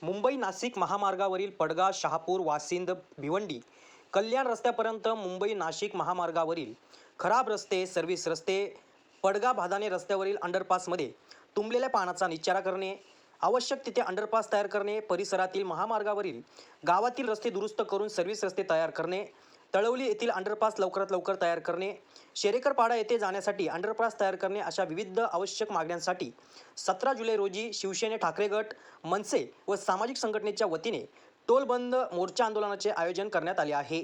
मुंबई नाशिक महामार्गावरील पडगा शहापूर वासिंद भिवंडी कल्याण रस्त्यापर्यंत मुंबई नाशिक महामार्गावरील खराब रस्ते सर्व्हिस रस्ते पडगा भादाने रस्त्यावरील अंडरपासमध्ये तुंबलेल्या पाण्याचा निच्चारा करणे, आवश्यक तिथे अंडरपास तयार करणे, परिसरातील महामार्गावरील गावातील रस्ते दुरुस्त करून सर्व्हिस रस्ते तयार करणे, तळवली येथील अंडरपास लवकरात लवकर तयार करणे, शेरेकरपाडा येथे जाण्यासाठी अंडरपास तयार करणे अशा विविध आवश्यक मागण्यांसाठी 17 जुलै रोजी शिवसेने ठाकरे गट, मनसे व सामाजिक संघटनेच्या वतीने टोलबंद मोर्चा आंदोलनाचे आयोजन करण्यात आले आहे.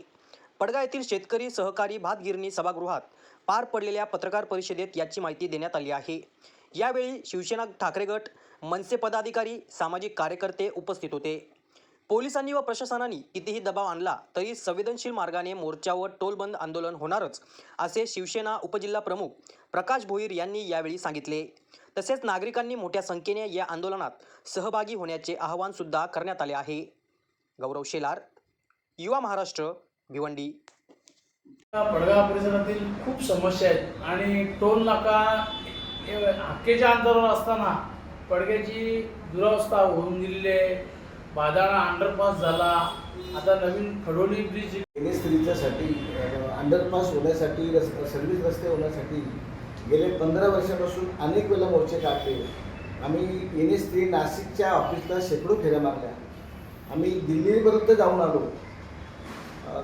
पडगा येथील शेतकरी सहकारी भातगिरणी सभागृहात पार पडलेल्या पत्रकार परिषदेत याची माहिती देण्यात आली आहे. यावेळी शिवसेना ठाकरे गट, मनसे पदाधिकारी, सामाजिक कार्यकर्ते उपस्थित होते. पोलिसांनी व प्रशासनाने कितीही दबाव आणला तरी संवेदनशील मार्गाने मोर्चा व टोलबंद आंदोलन होणारच असे शिवसेना उपजिल्हा प्रमुख प्रकाश भोईर यांनी यावेळी सांगितले. तसेच नागरिकांनी मोठ्या संख्येने या आंदोलनात सहभागी होण्याचे आवाहन सुद्धा करण्यात आले आहे. गौरव शेलार, युवा महाराष्ट्र, भिवंडी. पडगा परिसरातील खूप समस्या आहेत आणि टोल नाका हक्केच्या अंतरावर असताना पडग्याची दुरावस्था होऊन गेलेली आहे. बादाणा अंडरपास झाला, आता नवीन खडोली ब्रिज NS3साठी अंडरपास होण्यासाठी सर्व्हिस रस्ते होण्यासाठी गेले 15 वर्षापासून अनेक वेळा मोर्चे काढले. आम्ही NS3 नाशिकच्या ऑफिसला शेकडो फेऱ्या मारल्या. आम्ही दिल्लीपर्यंत जाऊन आलो.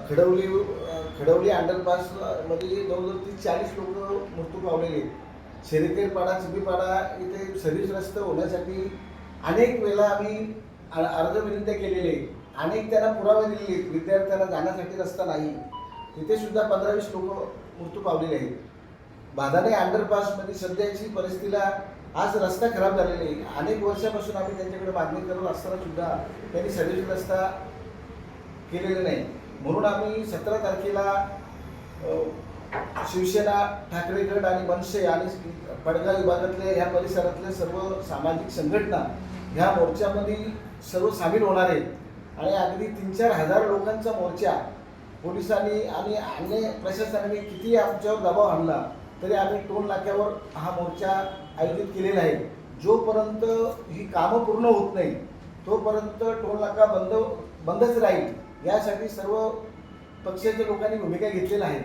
खडवली अंडरपासमध्ये जवळजवळ 30-40 लोक मृत्यू पावलेले. शेरेकरपाडा, चिबीपाडा इथे सर्व्हिस रस्ते होण्यासाठी अनेक वेळा आम्ही अर्ज विनंत्या केलेले, अनेक त्यांना पुरावे दिलेले. विद्यार्थ्यांना जाण्यासाठी रस्ता नाही, तिथे सुद्धा 15-20 लोक मृत्यू पावलेले आहेत. भादाणे अंडरपासमध्ये सध्याची परिस्थितीला आज रस्ता खराब झालेला आहे. अनेक वर्षापासून आम्ही त्यांच्याकडे मागणी करत असताना सुद्धा त्यांनी सर्व्हिस रस्ता केलेला नाही. म्हणून आम्ही 17 तारखेला शिवसेना ठाकरे गट आणि मनसे आणि पडगा विभागातल्या ह्या परिसरातल्या सर्व सामाजिक संघटना ह्या मोर्चामध्ये सर्व सामील होणार आहेत. आणि अगदी 3-4 हजार लोकांचा मोर्चा पोलिसांनी आणि अन्य प्रशासनाने किती आमच्यावर दबाव आणला तरी आम्ही टोल नाक्यावर हा मोर्चा आयोजित केलेला आहे. जोपर्यंत ही कामं पूर्ण होत नाही तोपर्यंत टोल नाका बंदच राहील यासाठी सर्व पक्षाच्या लोकांनी भूमिका घेतलेली आहे.